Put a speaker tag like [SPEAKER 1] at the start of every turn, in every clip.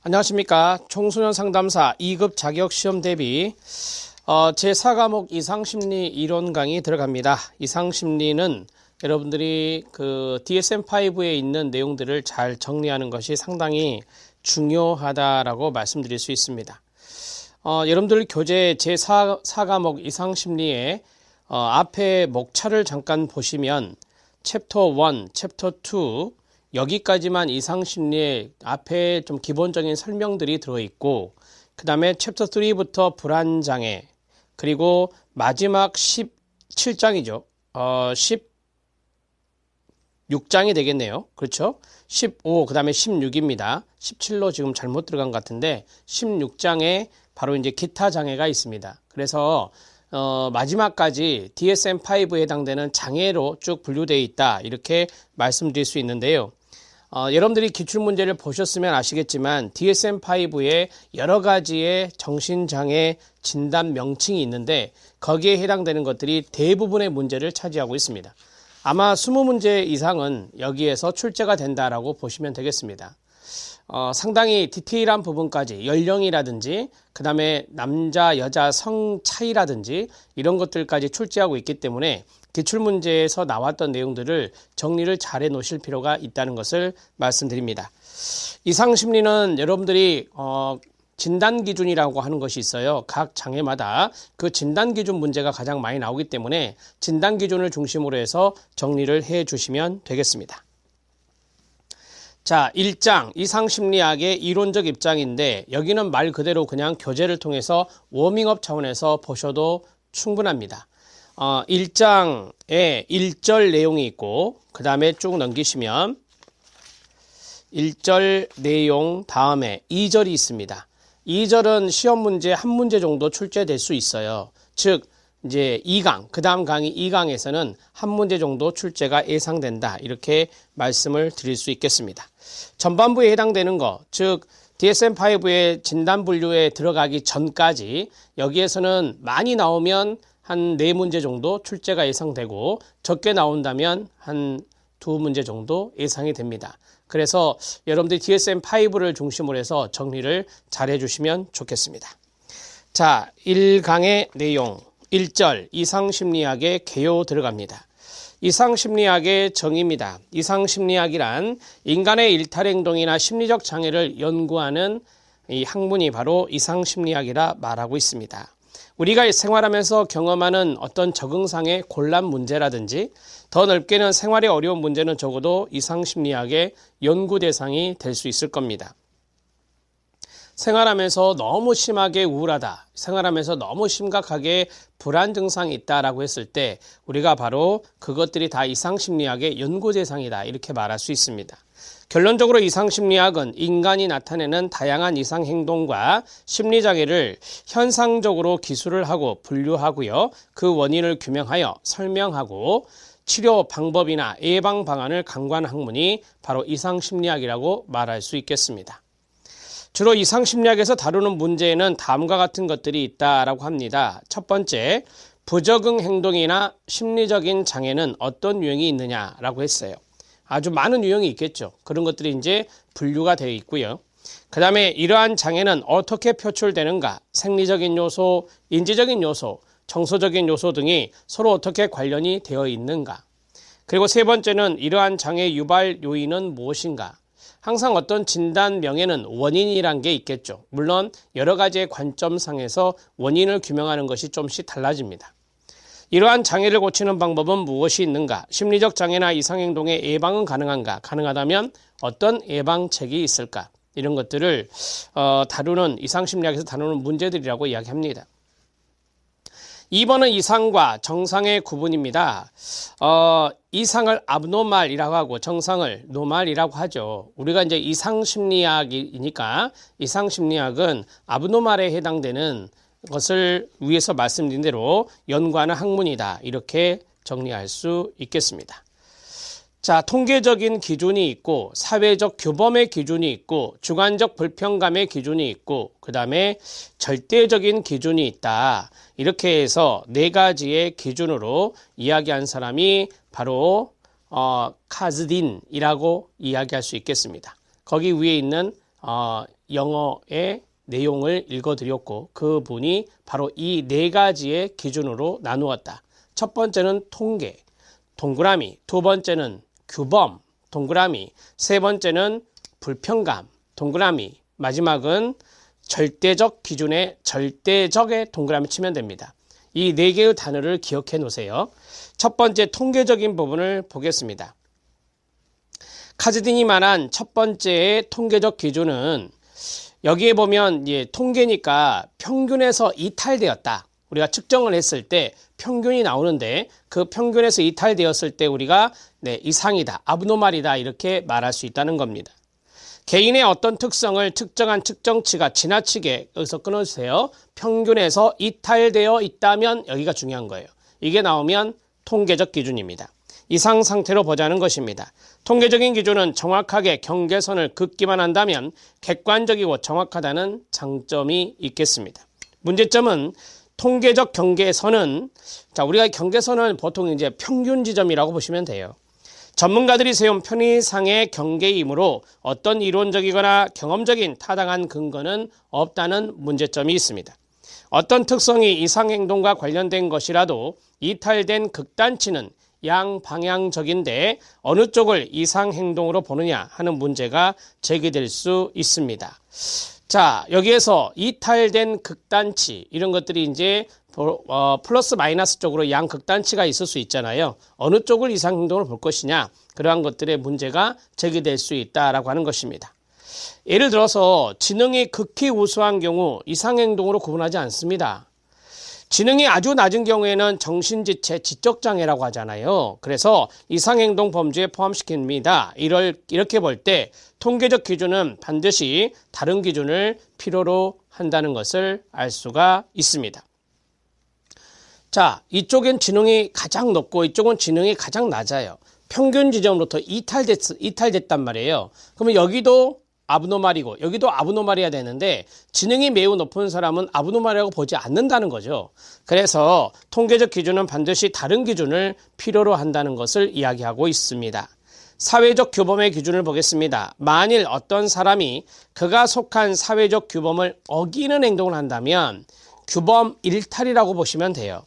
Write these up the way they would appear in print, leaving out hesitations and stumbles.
[SPEAKER 1] 안녕하십니까. 청소년 상담사 2급 자격시험 대비 제4과목 이상심리 이론 강의 들어갑니다. 이상심리는 여러분들이 그 DSM-5에 있는 내용들을 잘 정리하는 것이 상당히 중요하다라고 말씀드릴 수 있습니다. 여러분들 교재 제4과목 이상심리의 앞에 목차를 잠깐 보시면 챕터 1, 챕터 2 여기까지만 이상심리의 앞에 좀 기본적인 설명들이 들어있고 그 다음에 챕터 3부터 불안장애 그리고 마지막 17장이죠. 16장이 되겠네요. 그렇죠? 15, 그 다음에 16입니다. 17로 지금 잘못 들어간 것 같은데 16장에 바로 이제 기타 장애가 있습니다. 그래서 마지막까지 DSM-5에 해당되는 장애로 쭉 분류되어 있다. 이렇게 말씀드릴 수 있는데요. 여러분들이 기출문제를 보셨으면 아시겠지만 DSM-5에 여러 가지의 정신장애 진단 명칭이 있는데 거기에 해당되는 것들이 대부분의 문제를 차지하고 있습니다. 아마 20문제 이상은 여기에서 출제가 된다라고 보시면 되겠습니다. 상당히 디테일한 부분까지 연령이라든지 그 다음에 남자 여자 성 차이라든지 이런 것들까지 출제하고 있기 때문에 기출문제에서 나왔던 내용들을 정리를 잘 해 놓으실 필요가 있다는 것을 말씀드립니다. 이상심리는 여러분들이 진단기준이라고 하는 것이 있어요. 각 장애마다 그 진단기준 문제가 가장 많이 나오기 때문에 진단기준을 중심으로 해서 정리를 해 주시면 되겠습니다. 자, 1장 이상심리학의 이론적 입장인데 여기는 말 그대로 그냥 교재를 통해서 워밍업 차원에서 보셔도 충분합니다. 1장에 1절 내용이 있고 그 다음에 쭉 넘기시면 1절 내용 다음에 2절이 있습니다. 2절은 시험 문제 한 문제 정도 출제될 수 있어요. 즉 이제 2강, 그 다음 강의 2강에서는 한 문제 정도 출제가 예상된다. 이렇게 말씀을 드릴 수 있겠습니다. 전반부에 해당되는 것, 즉 DSM-5의 진단 분류에 들어가기 전까지 여기에서는 많이 나오면 한 4문제 정도 출제가 예상되고 적게 나온다면 한 2문제 정도 예상이 됩니다. 그래서 여러분들이 DSM-5를 중심으로 해서 정리를 잘 해주시면 좋겠습니다. 자, 1강의 내용 1절 이상심리학의 개요 들어갑니다. 이상심리학의 정의입니다. 이상심리학이란 인간의 일탈행동이나 심리적 장애를 연구하는 이 학문이 바로 이상심리학이라 말하고 있습니다. 우리가 생활하면서 경험하는 어떤 적응상의 곤란 문제라든지 더 넓게는 생활의 어려운 문제는 적어도 이상심리학의 연구 대상이 될 수 있을 겁니다. 생활하면서 너무 심하게 우울하다, 생활하면서 너무 심각하게 불안 증상이 있다라고 했을 때 우리가 바로 그것들이 다 이상심리학의 연구 대상이다 이렇게 말할 수 있습니다. 결론적으로 이상심리학은 인간이 나타내는 다양한 이상행동과 심리장애를 현상적으로 기술을 하고 분류하고요. 그 원인을 규명하여 설명하고 치료 방법이나 예방 방안을 강구한 학문이 바로 이상심리학이라고 말할 수 있겠습니다. 주로 이상심리학에서 다루는 문제에는 다음과 같은 것들이 있다라고 합니다. 첫 번째, 부적응 행동이나 심리적인 장애는 어떤 유형이 있느냐라고 했어요. 아주 많은 유형이 있겠죠. 그런 것들이 이제 분류가 되어 있고요. 그 다음에 이러한 장애는 어떻게 표출되는가, 생리적인 요소, 인지적인 요소, 정서적인 요소 등이 서로 어떻게 관련이 되어 있는가. 그리고 세 번째는 이러한 장애 유발 요인은 무엇인가. 항상 어떤 진단명에는 원인이란 게 있겠죠. 물론 여러 가지의 관점상에서 원인을 규명하는 것이 좀씩 달라집니다. 이러한 장애를 고치는 방법은 무엇이 있는가? 심리적 장애나 이상행동의 예방은 가능한가? 가능하다면 어떤 예방책이 있을까? 이런 것들을 다루는 이상심리학에서 다루는 문제들이라고 이야기합니다. 2번은 이상과 정상의 구분입니다. 이상을 abnormal이라고 하고 정상을 normal이라고 하죠. 우리가 이제 이상심리학이니까 이상심리학은 abnormal에 해당되는 것을 위해서 말씀드린 대로 연구하는 학문이다. 이렇게 정리할 수 있겠습니다. 자, 통계적인 기준이 있고 사회적 규범의 기준이 있고 주관적 불평감의 기준이 있고 그 다음에 절대적인 기준이 있다. 이렇게 해서 4가지의 기준으로 이야기한 사람이 바로 카즈딘이라고 이야기할 수 있겠습니다. 거기 위에 있는 영어의 내용을 읽어드렸고 그분이 바로 이 네 가지의 기준으로 나누었다. 첫 번째는 통계, 동그라미, 두 번째는 규범, 동그라미, 세 번째는 불평감, 동그라미, 마지막은 절대적 기준의 절대적의 동그라미 치면 됩니다. 이 네 개의 단어를 기억해 놓으세요. 첫 번째 통계적인 부분을 보겠습니다. 카즈딘이 말한 첫 번째의 통계적 기준은 여기에 보면 통계니까 평균에서 이탈되었다. 우리가 측정을 했을 때 평균이 나오는데 그 평균에서 이탈되었을 때 우리가 이상이다, 아브노말이다 이렇게 말할 수 있다는 겁니다. 개인의 어떤 특성을 측정한 측정치가 지나치게 여기서 끊어주세요. 평균에서 이탈되어 있다면 여기가 중요한 거예요. 이게 나오면 통계적 기준입니다. 이상 상태로 보자는 것입니다. 통계적인 기준은 정확하게 경계선을 긋기만 한다면 객관적이고 정확하다는 장점이 있겠습니다. 문제점은 통계적 경계선은 우리가 경계선은 보통 이제 평균 지점이라고 보시면 돼요. 전문가들이 세운 편의상의 경계이므로 어떤 이론적이거나 경험적인 타당한 근거는 없다는 문제점이 있습니다. 어떤 특성이 이상행동과 관련된 것이라도 이탈된 극단치는 양방향적인데 어느 쪽을 이상행동으로 보느냐 하는 문제가 제기될 수 있습니다. 자, 여기에서 이탈된 극단치 이런 것들이 이제 플러스 마이너스 쪽으로 양극단치가 있을 수 있잖아요. 어느 쪽을 이상행동을 볼 것이냐 그러한 것들의 문제가 제기될 수 있다라고 하는 것입니다. 예를 들어서 지능이 극히 우수한 경우 이상행동으로 구분하지 않습니다. 지능이 아주 낮은 경우에는 정신지체 지적장애라고 하잖아요. 그래서 이상행동 범주에 포함시킵니다. 이렇게 볼 때 통계적 기준은 반드시 다른 기준을 필요로 한다는 것을 알 수가 있습니다. 자, 이쪽엔 지능이 가장 높고 이쪽은 지능이 가장 낮아요. 평균 지점으로부터 이탈됐단 말이에요. 그러면 여기도 아브노말이고 여기도 아브노말이어야 되는데 지능이 매우 높은 사람은 아브노말이라고 보지 않는다는 거죠. 그래서 통계적 기준은 반드시 다른 기준을 필요로 한다는 것을 이야기하고 있습니다. 사회적 규범의 기준을 보겠습니다. 만일 어떤 사람이 그가 속한 사회적 규범을 어기는 행동을 한다면 규범 일탈이라고 보시면 돼요.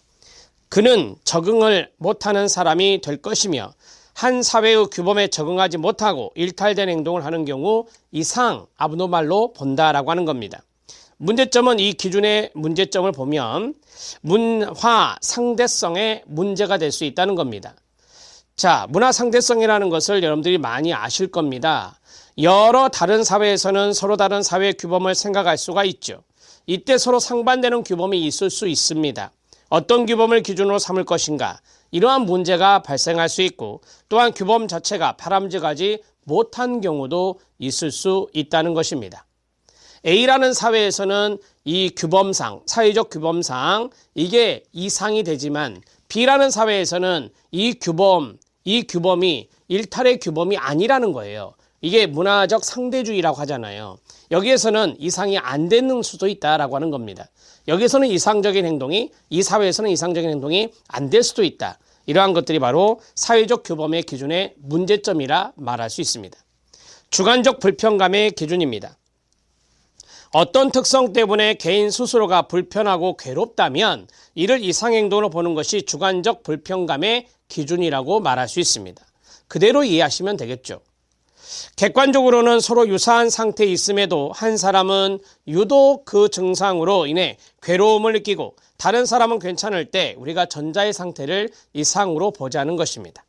[SPEAKER 1] 그는 적응을 못하는 사람이 될 것이며 한 사회의 규범에 적응하지 못하고 일탈된 행동을 하는 경우 이상 아브노말로 본다라고 하는 겁니다. 문제점은 이 기준의 문제점을 보면 문화 상대성에 문제가 될 수 있다는 겁니다. 자, 문화 상대성이라는 것을 여러분들이 많이 아실 겁니다. 여러 다른 사회에서는 서로 다른 사회 규범을 생각할 수가 있죠. 이때 서로 상반되는 규범이 있을 수 있습니다. 어떤 규범을 기준으로 삼을 것인가? 이러한 문제가 발생할 수 있고 또한 규범 자체가 바람직하지 못한 경우도 있을 수 있다는 것입니다. A라는 사회에서는 이 규범상, 사회적 규범상 이게 이상이 되지만 B라는 사회에서는 이 규범이 일탈의 규범이 아니라는 거예요. 이게 문화적 상대주의라고 하잖아요. 여기에서는 이상이 안 되는 수도 있다라고 하는 겁니다. 여기서는 이상적인 행동이 이 사회에서는 이상적인 행동이 안 될 수도 있다. 이러한 것들이 바로 사회적 규범의 기준의 문제점이라 말할 수 있습니다. 주관적 불편감의 기준입니다. 어떤 특성 때문에 개인 스스로가 불편하고 괴롭다면 이를 이상행동으로 보는 것이 주관적 불편감의 기준이라고 말할 수 있습니다. 그대로 이해하시면 되겠죠. 객관적으로는 서로 유사한 상태에 있음에도 한 사람은 유독 그 증상으로 인해 괴로움을 느끼고 다른 사람은 괜찮을 때 우리가 전자의 상태를 이상으로 보자는 것입니다.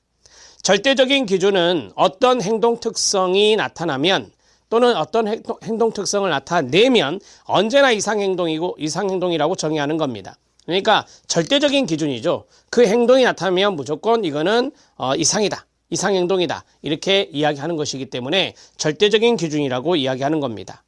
[SPEAKER 1] 절대적인 기준은 어떤 행동 특성이 나타나면 또는 어떤 행동 특성을 나타내면 언제나 이상행동이라고 정의하는 겁니다. 그러니까 절대적인 기준이죠. 그 행동이 나타나면 무조건 이거는 이상이다. 이상행동이다. 이렇게 이야기하는 것이기 때문에 절대적인 기준이라고 이야기하는 겁니다.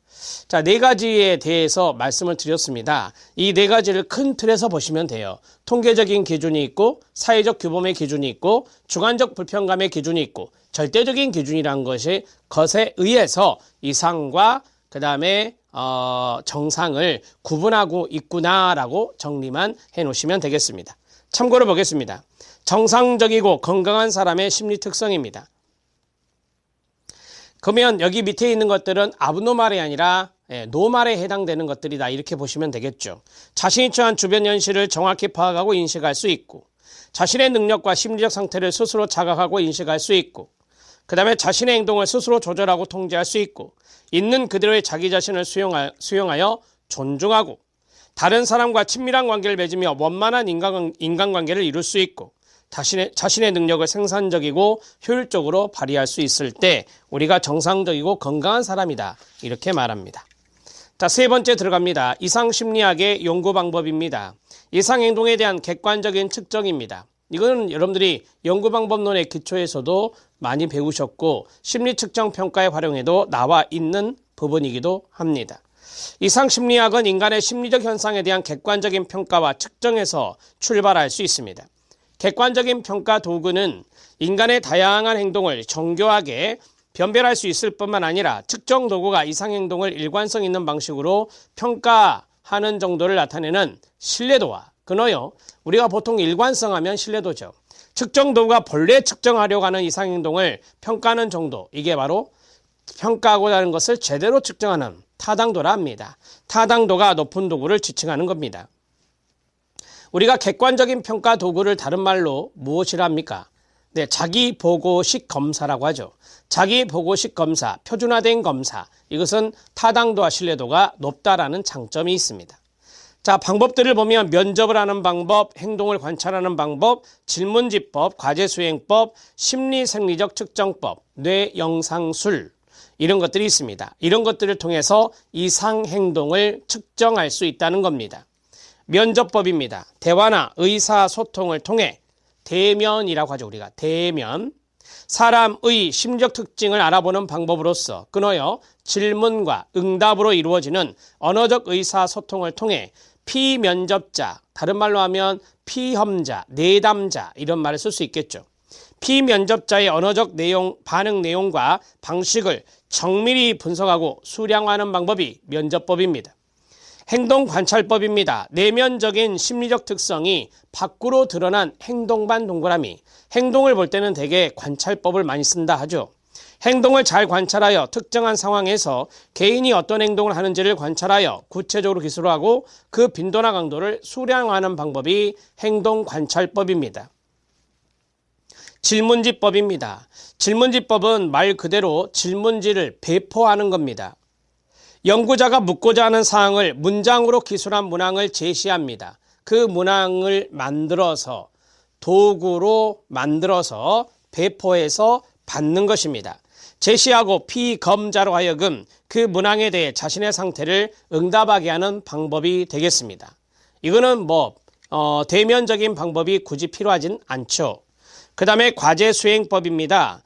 [SPEAKER 1] 자, 네 가지에 대해서 말씀을 드렸습니다. 이 네 가지를 큰 틀에서 보시면 돼요. 통계적인 기준이 있고 사회적 규범의 기준이 있고 주관적 불편감의 기준이 있고 절대적인 기준이라는 것에 의해서 이상과 그 다음에 정상을 구분하고 있구나라고 정리만 해놓으시면 되겠습니다. 참고로 보겠습니다. 정상적이고 건강한 사람의 심리 특성입니다. 그러면 여기 밑에 있는 것들은 abnormal이 아니라 노말에 해당되는 것들이다 이렇게 보시면 되겠죠. 자신이 처한 주변 현실을 정확히 파악하고 인식할 수 있고, 자신의 능력과 심리적 상태를 스스로 자각하고 인식할 수 있고, 그 다음에 자신의 행동을 스스로 조절하고 통제할 수 있고, 있는 그대로의 자기 자신을 수용하여 존중하고, 다른 사람과 친밀한 관계를 맺으며 원만한 인간관계를 이룰 수 있고, 자신의 능력을 생산적이고 효율적으로 발휘할 수 있을 때 우리가 정상적이고 건강한 사람이다 이렇게 말합니다. 자, 세 번째 들어갑니다. 이상심리학의 연구 방법입니다. 이상행동에 대한 객관적인 측정입니다. 이거는 여러분들이 연구방법론의 기초에서도 많이 배우셨고 심리측정평가에 활용해도 나와 있는 부분이기도 합니다. 이상심리학은 인간의 심리적 현상에 대한 객관적인 평가와 측정에서 출발할 수 있습니다. 객관적인 평가 도구는 인간의 다양한 행동을 정교하게 변별할 수 있을 뿐만 아니라 측정 도구가 이상행동을 일관성 있는 방식으로 평가하는 정도를 나타내는 신뢰도와, 그너요, 우리가 보통 일관성 하면 신뢰도죠. 측정 도구가 본래 측정하려고 하는 이상행동을 평가하는 정도, 이게 바로 평가하고자 하는 것을 제대로 측정하는 타당도라 합니다. 타당도가 높은 도구를 지칭하는 겁니다. 우리가 객관적인 평가 도구를 다른 말로 무엇이라 합니까? 네, 자기보고식 검사라고 하죠. 자기보고식 검사, 표준화된 검사, 이것은 타당도와 신뢰도가 높다라는 장점이 있습니다. 자, 방법들을 보면 면접을 하는 방법, 행동을 관찰하는 방법, 질문지법, 과제수행법, 심리생리적 측정법, 뇌영상술, 이런 것들이 있습니다. 이런 것들을 통해서 이상행동을 측정할 수 있다는 겁니다. 면접법입니다. 대화나 의사소통을 통해 대면이라고 하죠. 우리가 대면, 사람의 심리적 특징을 알아보는 방법으로서 끊어요 질문과 응답으로 이루어지는 언어적 의사소통을 통해 피면접자, 다른 말로 하면 피험자, 내담자 이런 말을 쓸 수 있겠죠. 피면접자의 언어적 내용, 반응 내용과 방식을 정밀히 분석하고 수량화하는 방법이 면접법입니다. 행동관찰법입니다. 내면적인 심리적 특성이 밖으로 드러난 행동반 동그라미, 행동을 볼 때는 대개 관찰법을 많이 쓴다 하죠. 행동을 잘 관찰하여 특정한 상황에서 개인이 어떤 행동을 하는지를 관찰하여 구체적으로 기술하고 그 빈도나 강도를 수량화하는 방법이 행동관찰법입니다. 질문지법입니다. 질문지법은 말 그대로 질문지를 배포하는 겁니다. 연구자가 묻고자 하는 사항을 문장으로 기술한 문항을 제시합니다. 그 문항을 만들어서 도구로 만들어서 배포해서 받는 것입니다. 제시하고 피검자로 하여금 그 문항에 대해 자신의 상태를 응답하게 하는 방법이 되겠습니다. 이거는 대면적인 방법이 굳이 필요하진 않죠. 그 다음에 과제수행법입니다.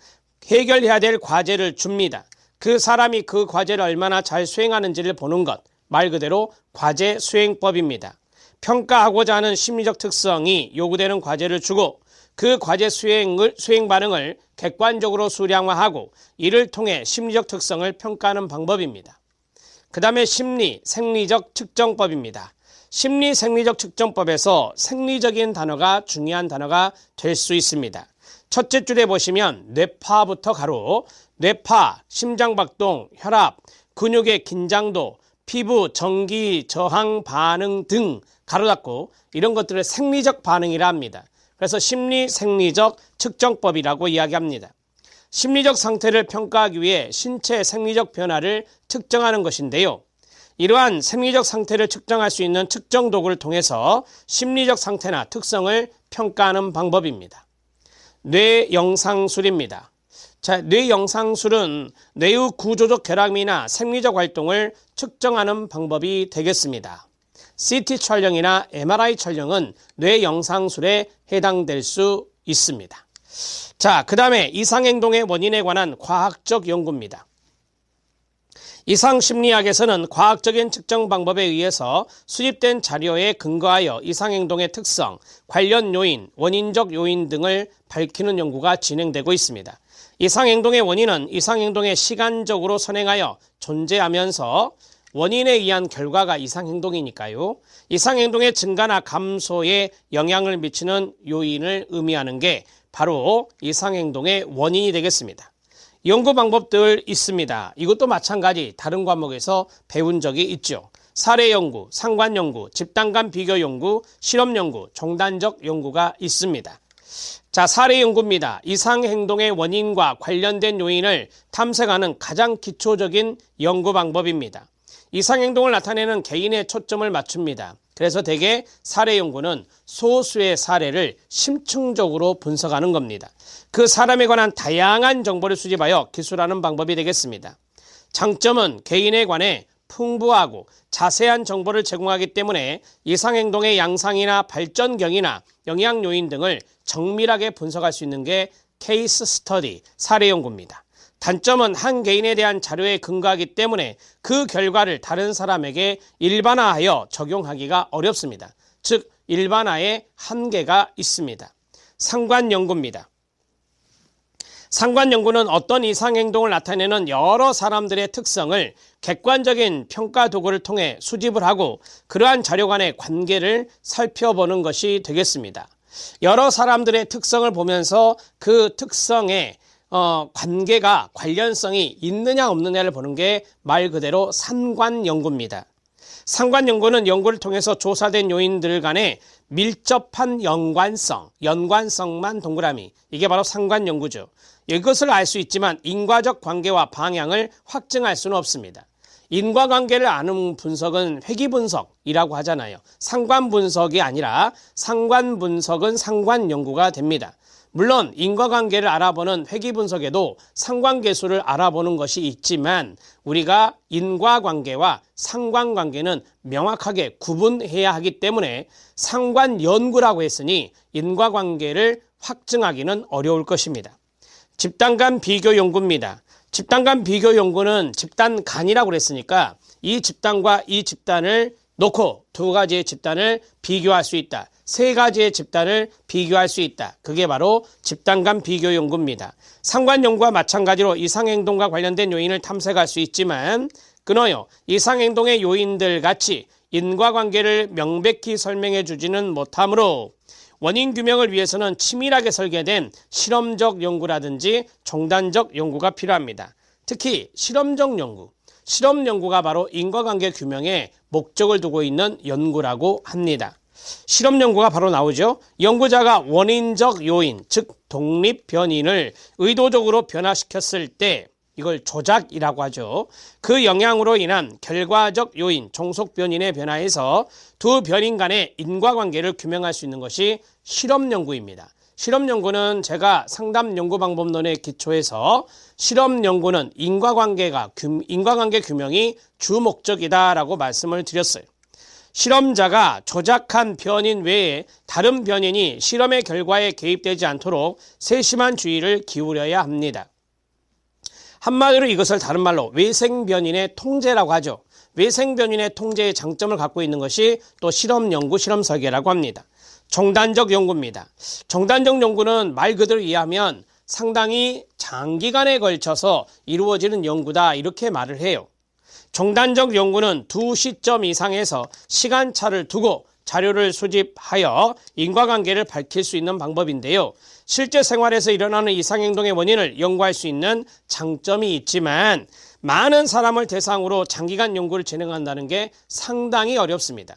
[SPEAKER 1] 해결해야 될 과제를 줍니다. 그 사람이 그 과제를 얼마나 잘 수행하는지를 보는 것, 말 그대로 과제 수행법입니다. 평가하고자 하는 심리적 특성이 요구되는 과제를 주고 그 과제 수행 반응을 객관적으로 수량화하고 이를 통해 심리적 특성을 평가하는 방법입니다. 그 다음에 심리생리적 측정법입니다. 심리생리적 측정법에서 생리적인 단어가 중요한 단어가 될 수 있습니다. 첫째 줄에 보시면 뇌파부터 가로, 뇌파, 심장박동, 혈압, 근육의 긴장도, 피부, 전기, 저항 반응 등 가로 닫고 이런 것들을 생리적 반응이라 합니다. 그래서 심리생리적 측정법이라고 이야기합니다. 심리적 상태를 평가하기 위해 신체 생리적 변화를 측정하는 것인데요. 이러한 생리적 상태를 측정할 수 있는 측정 도구를 통해서 심리적 상태나 특성을 평가하는 방법입니다. 뇌영상술입니다. 자, 뇌영상술은 뇌의 구조적 결함이나 생리적 활동을 측정하는 방법이 되겠습니다. CT 촬영이나 MRI 촬영은 뇌영상술에 해당될 수 있습니다. 자, 그 다음에 이상행동의 원인에 관한 과학적 연구입니다. 이상심리학에서는 과학적인 측정 방법에 의해서 수집된 자료에 근거하여 이상행동의 특성, 관련 요인, 원인적 요인 등을 밝히는 연구가 진행되고 있습니다. 이상행동의 원인은 이상행동에 시간적으로 선행하여 존재하면서 원인에 의한 결과가 이상행동이니까요. 이상행동의 증가나 감소에 영향을 미치는 요인을 의미하는 게 바로 이상행동의 원인이 되겠습니다. 연구 방법들 있습니다. 이것도 마찬가지 다른 과목에서 배운 적이 있죠. 사례 연구, 상관 연구, 집단 간 비교 연구, 실험 연구, 종단적 연구가 있습니다. 자, 사례 연구입니다. 이상 행동의 원인과 관련된 요인을 탐색하는 가장 기초적인 연구 방법입니다. 이상 행동을 나타내는 개인의 초점을 맞춥니다. 그래서 대개 사례 연구는 소수의 사례를 심층적으로 분석하는 겁니다. 그 사람에 관한 다양한 정보를 수집하여 기술하는 방법이 되겠습니다. 장점은 개인에 관해 풍부하고 자세한 정보를 제공하기 때문에 이상 행동의 양상이나 발전경이나 영향 요인 등을 정밀하게 분석할 수 있는 게 케이스 스터디, 사례 연구입니다. 단점은 한 개인에 대한 자료에 근거하기 때문에 그 결과를 다른 사람에게 일반화하여 적용하기가 어렵습니다. 즉, 일반화에 한계가 있습니다. 상관 연구입니다. 상관 연구는 어떤 이상 행동을 나타내는 여러 사람들의 특성을 객관적인 평가 도구를 통해 수집을 하고 그러한 자료 간의 관계를 살펴보는 것이 되겠습니다. 여러 사람들의 특성을 보면서 그 특성의 관계가 관련성이 있느냐 없느냐를 보는 게 말 그대로 상관 연구입니다. 상관 연구는 연구를 통해서 조사된 요인들 간의 밀접한 연관성만 동그라미, 이게 바로 상관 연구죠. 이것을 알 수 있지만 인과적 관계와 방향을 확증할 수는 없습니다. 인과관계를 아는 분석은 회귀분석이라고 하잖아요. 상관분석이 아니라 상관분석은 상관연구가 됩니다. 물론 인과관계를 알아보는 회귀분석에도 상관계수를 알아보는 것이 있지만 우리가 인과관계와 상관관계는 명확하게 구분해야 하기 때문에 상관연구라고 했으니 인과관계를 확증하기는 어려울 것입니다. 집단 간 비교 연구입니다. 집단 간 비교 연구는 집단 간이라고 그랬으니까 이 집단과 이 집단을 놓고 두 가지의 집단을 비교할 수 있다. 세 가지의 집단을 비교할 수 있다. 그게 바로 집단 간 비교 연구입니다. 상관 연구와 마찬가지로 이상 행동과 관련된 요인을 탐색할 수 있지만 끊어요. 이상 행동의 요인들 같이 인과관계를 명백히 설명해 주지는 못하므로 원인 규명을 위해서는 치밀하게 설계된 실험적 연구라든지 종단적 연구가 필요합니다. 특히 실험적 연구, 실험 연구가 바로 인과관계 규명에 목적을 두고 있는 연구라고 합니다. 실험 연구가 바로 나오죠. 연구자가 원인적 요인, 즉 독립 변인을 의도적으로 변화시켰을 때 이걸 조작이라고 하죠. 그 영향으로 인한 결과적 요인, 종속 변인의 변화에서 두 변인 간의 인과관계를 규명할 수 있는 것이 실험 연구입니다. 실험 연구는 제가 상담 연구 방법론에 기초해서 실험 연구는 인과관계 규명이 주 목적이다라고 말씀을 드렸어요. 실험자가 조작한 변인 외에 다른 변인이 실험의 결과에 개입되지 않도록 세심한 주의를 기울여야 합니다. 한마디로 이것을 다른 말로 외생변인의 통제라고 하죠. 외생변인의 통제의 장점을 갖고 있는 것이 또 실험 연구, 실험 설계라고 합니다. 종단적 연구입니다. 종단적 연구는 말 그대로 이해하면 상당히 장기간에 걸쳐서 이루어지는 연구다 이렇게 말을 해요. 종단적 연구는 두 시점 이상에서 시간차를 두고 자료를 수집하여 인과관계를 밝힐 수 있는 방법인데요. 실제 생활에서 일어나는 이상행동의 원인을 연구할 수 있는 장점이 있지만 많은 사람을 대상으로 장기간 연구를 진행한다는 게 상당히 어렵습니다.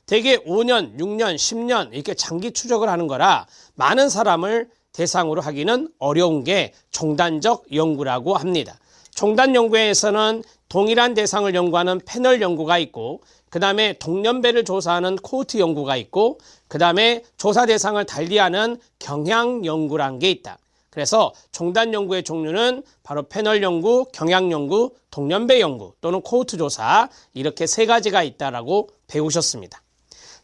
[SPEAKER 1] 대개 5년, 6년, 10년 이렇게 장기 추적을 하는 거라 많은 사람을 대상으로 하기는 어려운 게 종단적 연구라고 합니다. 종단 연구에서는 동일한 대상을 연구하는 패널 연구가 있고 그 다음에 동년배를 조사하는 코호트 연구가 있고 그 다음에 조사 대상을 달리하는 경향 연구라는 게 있다. 그래서 종단 연구의 종류는 바로 패널 연구, 경향 연구, 동년배 연구 또는 코호트 조사 이렇게 세 가지가 있다라고 배우셨습니다.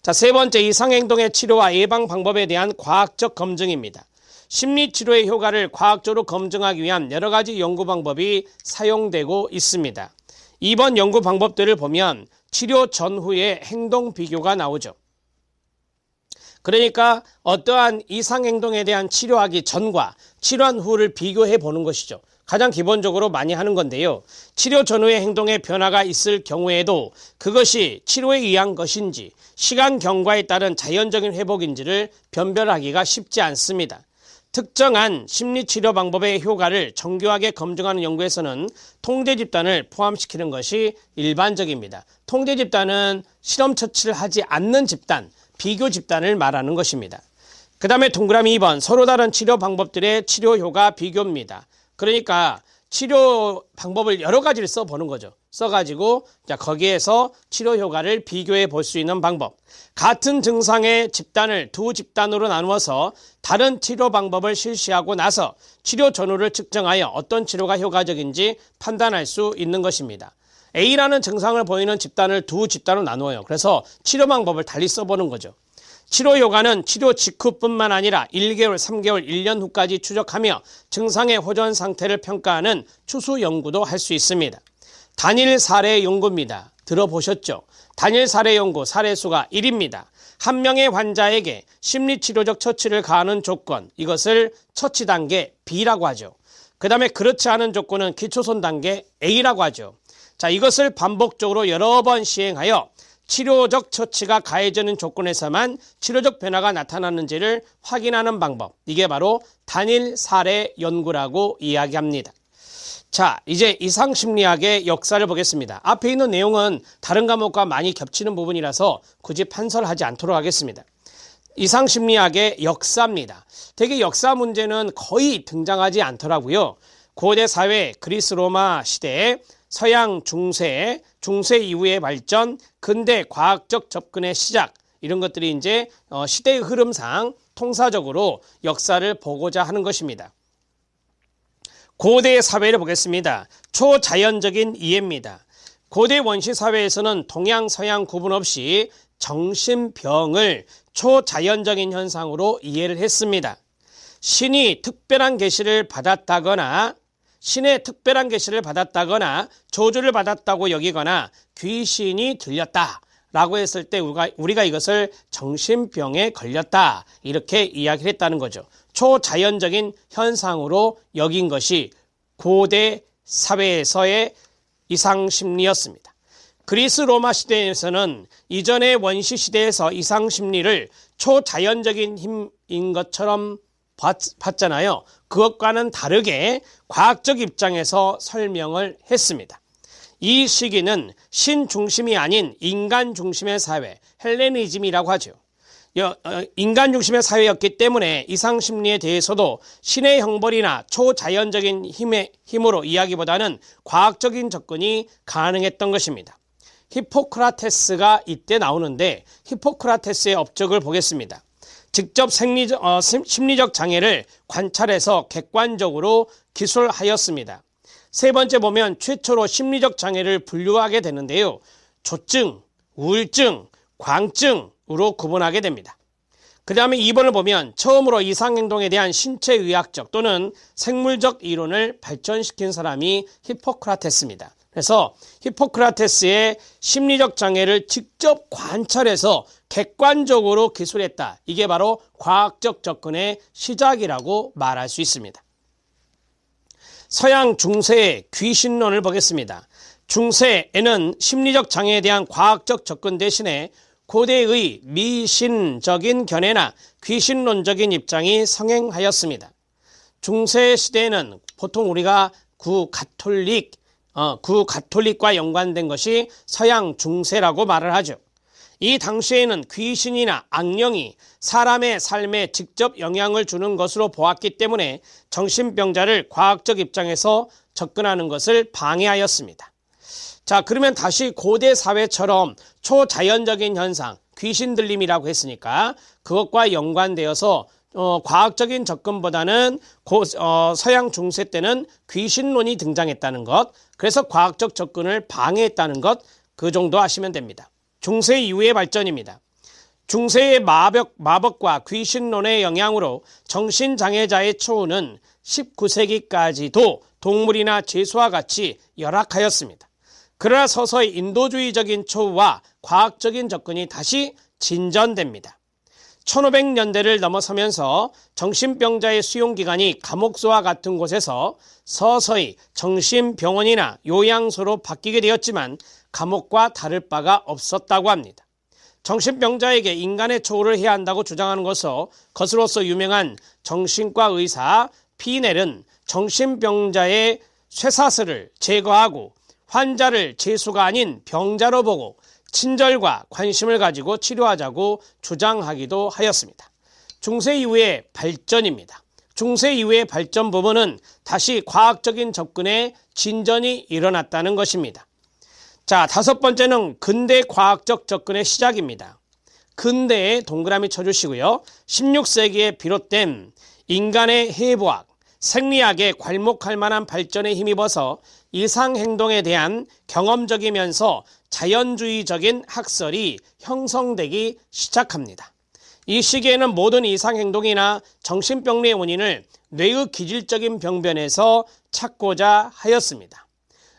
[SPEAKER 1] 자, 세 번째 이상행동의 치료와 예방 방법에 대한 과학적 검증입니다. 심리치료의 효과를 과학적으로 검증하기 위한 여러 가지 연구 방법이 사용되고 있습니다. 이번 연구 방법들을 보면 치료 전후의 행동 비교가 나오죠. 그러니까 어떠한 이상행동에 대한 치료하기 전과 치료한 후를 비교해 보는 것이죠. 가장 기본적으로 많이 하는 건데요. 치료 전후의 행동에 변화가 있을 경우에도 그것이 치료에 의한 것인지 시간 경과에 따른 자연적인 회복인지를 변별하기가 쉽지 않습니다. 특정한 심리치료 방법의 효과를 정교하게 검증하는 연구에서는 통제 집단을 포함시키는 것이 일반적입니다. 통제 집단은 실험 처치를 하지 않는 집단, 비교 집단을 말하는 것입니다. 그 다음에 동그라미 2번, 서로 다른 치료 방법들의 치료 효과 비교입니다. 그러니까 치료 방법을 여러 가지를 써보는 거죠. 써가지고 거기에서 치료 효과를 비교해 볼 수 있는 방법. 같은 증상의 집단을 두 집단으로 나누어서 다른 치료 방법을 실시하고 나서 치료 전후를 측정하여 어떤 치료가 효과적인지 판단할 수 있는 것입니다. A라는 증상을 보이는 집단을 두 집단으로 나누어요. 그래서 치료 방법을 달리 써보는 거죠. 치료 효과는 치료 직후뿐만 아니라 1개월, 3개월, 1년 후까지 추적하며 증상의 호전 상태를 평가하는 추수 연구도 할 수 있습니다. 단일 사례 연구입니다. 들어보셨죠? 단일 사례 연구 사례수가 1입니다. 한 명의 환자에게 심리치료적 처치를 가하는 조건, 이것을 처치 단계 B라고 하죠. 그 다음에 그렇지 않은 조건은 기초선 단계 A라고 하죠. 자, 이것을 반복적으로 여러 번 시행하여 치료적 처치가 가해지는 조건에서만 치료적 변화가 나타나는지를 확인하는 방법. 이게 바로 단일 사례 연구라고 이야기합니다. 자, 이제 이상심리학의 역사를 보겠습니다. 앞에 있는 내용은 다른 과목과 많이 겹치는 부분이라서 굳이 판설하지 않도록 하겠습니다. 이상심리학의 역사입니다. 대개 역사 문제는 거의 등장하지 않더라고요. 고대 사회 그리스 로마 시대에 서양 중세 이후의 발전, 근대 과학적 접근의 시작, 이런 것들이 이제 시대의 흐름상 통사적으로 역사를 보고자 하는 것입니다. 고대 사회를 보겠습니다. 초자연적인 이해입니다. 고대 원시 사회에서는 동양 서양 구분 없이 정신병을 초자연적인 현상으로 이해를 했습니다. 신의 특별한 계시를 받았다거나 저주를 받았다고 여기거나 귀신이 들렸다라고 했을 때 우리가 이것을 정신병에 걸렸다 이렇게 이야기를 했다는 거죠. 초자연적인 현상으로 여긴 것이 고대 사회에서의 이상심리였습니다. 그리스 로마 시대에서는 이전의 원시 시대에서 이상심리를 초자연적인 힘인 것처럼 봤잖아요. 그것과는 다르게 과학적 입장에서 설명을 했습니다. 이 시기는 신 중심이 아닌 인간 중심의 사회, 헬레니즘이라고 하죠. 인간 중심의 사회였기 때문에 이상심리에 대해서도 신의 형벌이나 초자연적인 힘으로 이야기보다는 과학적인 접근이 가능했던 것입니다. 히포크라테스가 이때 나오는데 히포크라테스의 업적을 보겠습니다. 직접 심리적 장애를 관찰해서 객관적으로 기술하였습니다. 세 번째 보면 최초로 심리적 장애를 분류하게 되는데요. 조증, 우울증, 광증으로 구분하게 됩니다. 그 다음에 2번을 보면 처음으로 이상행동에 대한 신체의학적 또는 생물적 이론을 발전시킨 사람이 히포크라테스입니다. 그래서 히포크라테스의 심리적 장애를 직접 관찰해서 객관적으로 기술했다. 이게 바로 과학적 접근의 시작이라고 말할 수 있습니다. 서양 중세의 귀신론을 보겠습니다. 중세에는 심리적 장애에 대한 과학적 접근 대신에 고대의 미신적인 견해나 귀신론적인 입장이 성행하였습니다. 중세 시대에는 보통 우리가 구가톨릭과 연관된 것이 서양 중세라고 말을 하죠. 이 당시에는 귀신이나 악령이 사람의 삶에 직접 영향을 주는 것으로 보았기 때문에 정신병자를 과학적 입장에서 접근하는 것을 방해하였습니다. 자, 그러면 다시 고대 사회처럼 초자연적인 현상, 귀신 들림이라고 했으니까 그것과 연관되어서 과학적인 접근보다는 서양 중세 때는 귀신론이 등장했다는 것, 그래서 과학적 접근을 방해했다는 것, 그 정도 아시면 됩니다. 중세 이후의 발전입니다. 중세의 마법과 귀신론의 영향으로 정신장애자의 처우는 19세기까지도 동물이나 죄수와 같이 열악하였습니다. 그러나 서서히 인도주의적인 처우와 과학적인 접근이 다시 진전됩니다. 1500년대를 넘어서면서 정신병자의 수용기관이 감옥소와 같은 곳에서 서서히 정신병원이나 요양소로 바뀌게 되었지만 감옥과 다를 바가 없었다고 합니다. 정신병자에게 인간의 처우를 해야 한다고 주장하는 것으로서 유명한 정신과 의사 피넬은 정신병자의 쇠사슬을 제거하고 환자를 재수가 아닌 병자로 보고 친절과 관심을 가지고 치료하자고 주장하기도 하였습니다. 중세 이후의 발전입니다. 중세 이후의 발전 부분은 다시 과학적인 접근에 진전이 일어났다는 것입니다. 자, 다섯 번째는 근대 과학적 접근의 시작입니다. 근대에 동그라미 쳐주시고요. 16세기에 비롯된 인간의 해부학, 생리학에 괄목할 만한 발전에 힘입어서 이상행동에 대한 경험적이면서 자연주의적인 학설이 형성되기 시작합니다. 이 시기에는 모든 이상행동이나 정신병리의 원인을 뇌의 기질적인 병변에서 찾고자 하였습니다.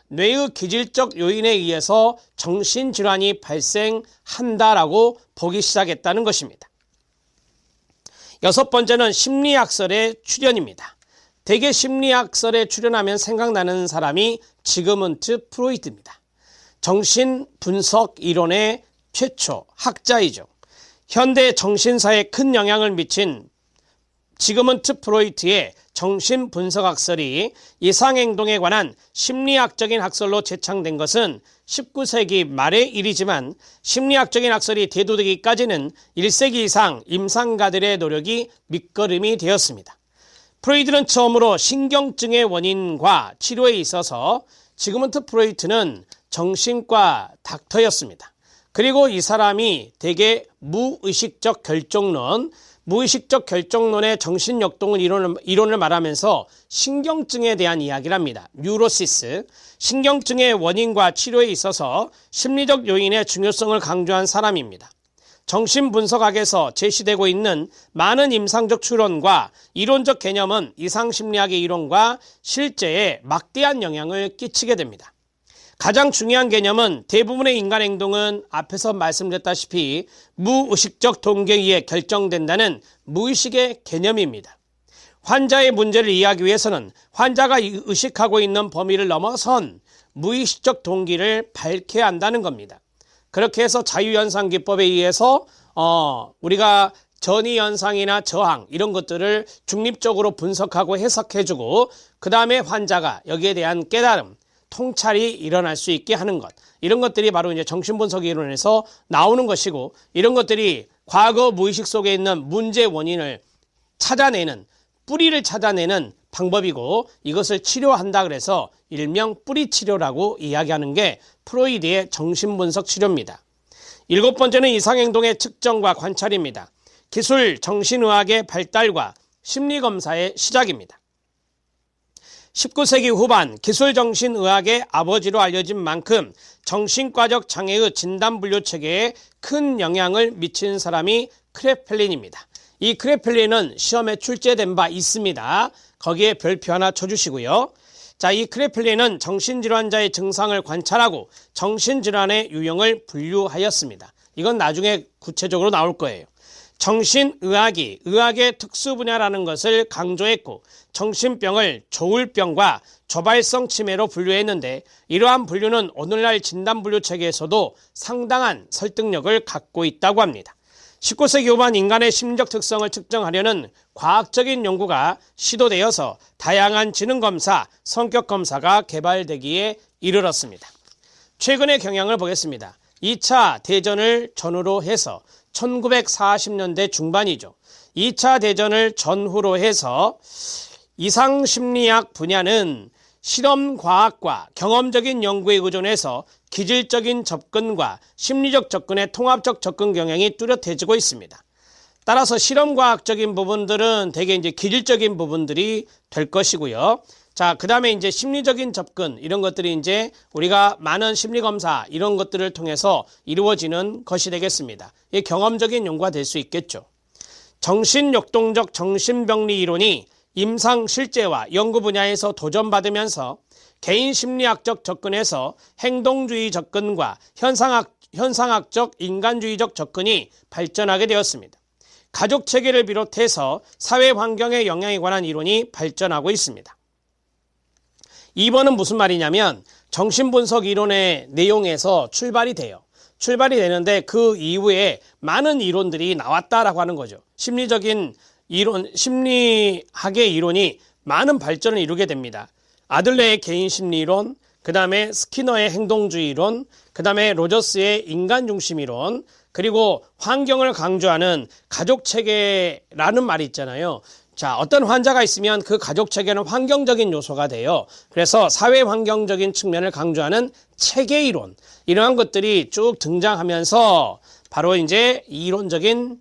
[SPEAKER 1] 뇌의 기질적 요인에 의해서 정신질환이 발생한다라고 보기 시작했다는 것입니다. 여섯 번째는 심리학설의 출현입니다. 대개 심리학설에 출현하면 생각나는 사람이 지그문트 프로이드입니다. 정신분석 이론의 최초 학자이죠. 현대 정신사에 큰 영향을 미친 지그문트 프로이트의 정신분석학설이 이상행동에 관한 심리학적인 학설로 제창된 것은 19세기 말의 일이지만 심리학적인 학설이 대두되기까지는 1세기 이상 임상가들의 노력이 밑거름이 되었습니다. 프로이트는 처음으로 신경증의 원인과 치료에 있어서 지그문트 프로이트는 정신과 닥터였습니다. 그리고 이 사람이 대개 무의식적 결정론의 정신역동 이론을 말하면서 신경증에 대한 이야기를 합니다. 뉴로시스, 신경증의 원인과 치료에 있어서 심리적 요인의 중요성을 강조한 사람입니다. 정신분석학에서 제시되고 있는 많은 임상적 추론과 이론적 개념은 이상심리학의 이론과 실제에 막대한 영향을 끼치게 됩니다. 가장 중요한 개념은 대부분의 인간 행동은 앞에서 말씀드렸다시피 무의식적 동기에 의해 결정된다는 무의식의 개념입니다. 환자의 문제를 이해하기 위해서는 환자가 의식하고 있는 범위를 넘어선 무의식적 동기를 밝혀야 한다는 겁니다. 그렇게 해서 자유현상 기법에 의해서 우리가 전이현상이나 저항 이런 것들을 중립적으로 분석하고 해석해주고 그 다음에 환자가 여기에 대한 깨달음, 통찰이 일어날 수 있게 하는 것, 이런 것들이 바로 이제 정신분석 이론에서 나오는 것이고, 이런 것들이 과거 무의식 속에 있는 문제 원인을 찾아내는, 뿌리를 찾아내는 방법이고, 이것을 치료한다 그래서 일명 뿌리치료라고 이야기하는 게 프로이드의 정신분석 치료입니다. 일곱 번째는 이상행동의 측정과 관찰입니다. 기술 정신의학의 발달과 심리검사의 시작입니다. 19세기 후반 기술정신의학의 아버지로 알려진 만큼 정신과적 장애의 진단분류체계에 큰 영향을 미친 사람이 크레펠린입니다. 이 크레펠린은 시험에 출제된 바 있습니다. 거기에 별표 하나 쳐주시고요. 자, 이 크레펠린은 정신질환자의 증상을 관찰하고 정신질환의 유형을 분류하였습니다. 이건 나중에 구체적으로 나올 거예요. 정신의학이 의학의 특수 분야라는 것을 강조했고 정신병을 조울병과 조발성 치매로 분류했는데 이러한 분류는 오늘날 진단분류 체계에서도 상당한 설득력을 갖고 있다고 합니다. 19세기 후반 인간의 심리적 특성을 측정하려는 과학적인 연구가 시도되어서 다양한 지능검사, 성격검사가 개발되기에 이르렀습니다. 최근의 경향을 보겠습니다. 2차 대전을 전후로 해서 1940년대 중반이죠. 2차 대전을 전후로 해서 이상심리학 분야는 실험과학과 경험적인 연구에 의존해서 기질적인 접근과 심리적 접근의 통합적 접근 경향이 뚜렷해지고 있습니다. 따라서 실험과학적인 부분들은 대개 이제 기질적인 부분들이 될 것이고요. 자, 그 다음에 이제 심리적인 접근, 이런 것들이 이제 우리가 많은 심리검사, 이런 것들을 통해서 이루어지는 것이 되겠습니다. 이게 경험적인 연구가 될 수 있겠죠. 정신역동적 정신병리 이론이 임상 실제와 연구 분야에서 도전받으면서 개인 심리학적 접근에서 행동주의 접근과 현상학적 인간주의적 접근이 발전하게 되었습니다. 가족 체계를 비롯해서 사회 환경의 영향에 관한 이론이 발전하고 있습니다. 2번은 무슨 말이냐면 정신분석 이론의 내용에서 출발이 돼요. 출발이 되는데 그 이후에 많은 이론들이 나왔다라고 하는 거죠. 심리학의 이론이 많은 발전을 이루게 됩니다. 아들레의 개인 심리 이론, 그 다음에 스키너의 행동주의 이론, 그 다음에 로저스의 인간 중심 이론, 그리고 환경을 강조하는 가족 체계라는 말이 있잖아요. 자, 어떤 환자가 있으면 그 가족 체계는 환경적인 요소가 돼요. 그래서 사회 환경적인 측면을 강조하는 체계 이론, 이러한 것들이 쭉 등장하면서 바로 이제 이론적인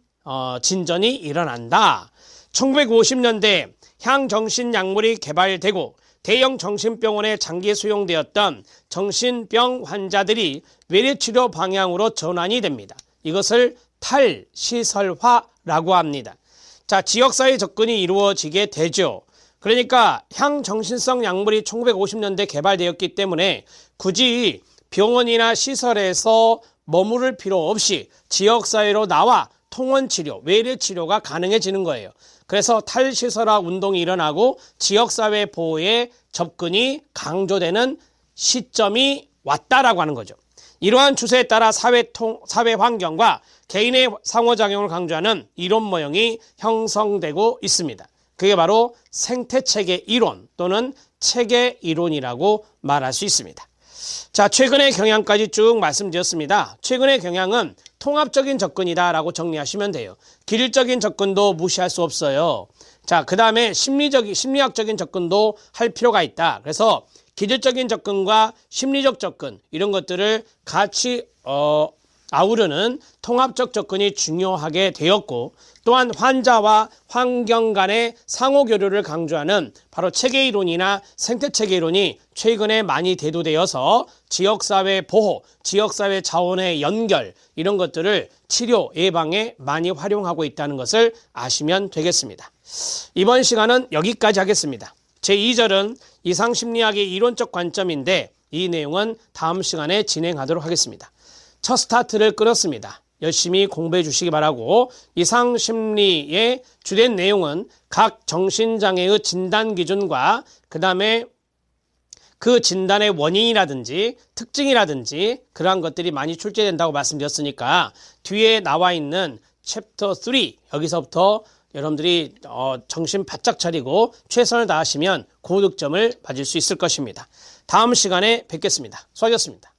[SPEAKER 1] 진전이 일어난다. 1950년대 향정신약물이 개발되고 대형 정신병원에 장기 수용되었던 정신병 환자들이 외래치료 방향으로 전환이 됩니다. 이것을 탈시설화라고 합니다. 자, 지역사회 접근이 이루어지게 되죠. 그러니까 향정신성 약물이 1950년대 개발되었기 때문에 굳이 병원이나 시설에서 머무를 필요 없이 지역사회로 나와 통원치료, 외래치료가 가능해지는 거예요. 그래서 탈시설화 운동이 일어나고 지역사회 보호에 접근이 강조되는 시점이 왔다라고 하는 거죠. 이러한 추세에 따라 사회 환경과 개인의 상호작용을 강조하는 이론 모형이 형성되고 있습니다. 그게 바로 생태체계 이론 또는 체계 이론이라고 말할 수 있습니다. 자, 최근의 경향까지 쭉 말씀드렸습니다. 최근의 경향은 통합적인 접근이다라고 정리하시면 돼요. 기술적인 접근도 무시할 수 없어요. 자, 그 다음에 심리학적인 접근도 할 필요가 있다. 그래서 기술적인 접근과 심리적 접근, 이런 것들을 같이 아우르는 통합적 접근이 중요하게 되었고, 또한 환자와 환경 간의 상호교류를 강조하는 바로 체계이론이나 생태체계이론이 최근에 많이 대두되어서 지역사회 보호, 지역사회 자원의 연결, 이런 것들을 치료, 예방에 많이 활용하고 있다는 것을 아시면 되겠습니다. 이번 시간은 여기까지 하겠습니다. 제2절은 이상심리학의 이론적 관점인데 이 내용은 다음 시간에 진행하도록 하겠습니다. 첫 스타트를 끊었습니다. 열심히 공부해 주시기 바라고, 이상심리의 주된 내용은 각 정신장애의 진단 기준과 그 다음에 그 진단의 원인이라든지 특징이라든지 그러한 것들이 많이 출제된다고 말씀드렸으니까 뒤에 나와 있는 챕터 3, 여기서부터 여러분들이 정신 바짝 차리고 최선을 다하시면 고득점을 맞을 수 있을 것입니다. 다음 시간에 뵙겠습니다. 수고하셨습니다.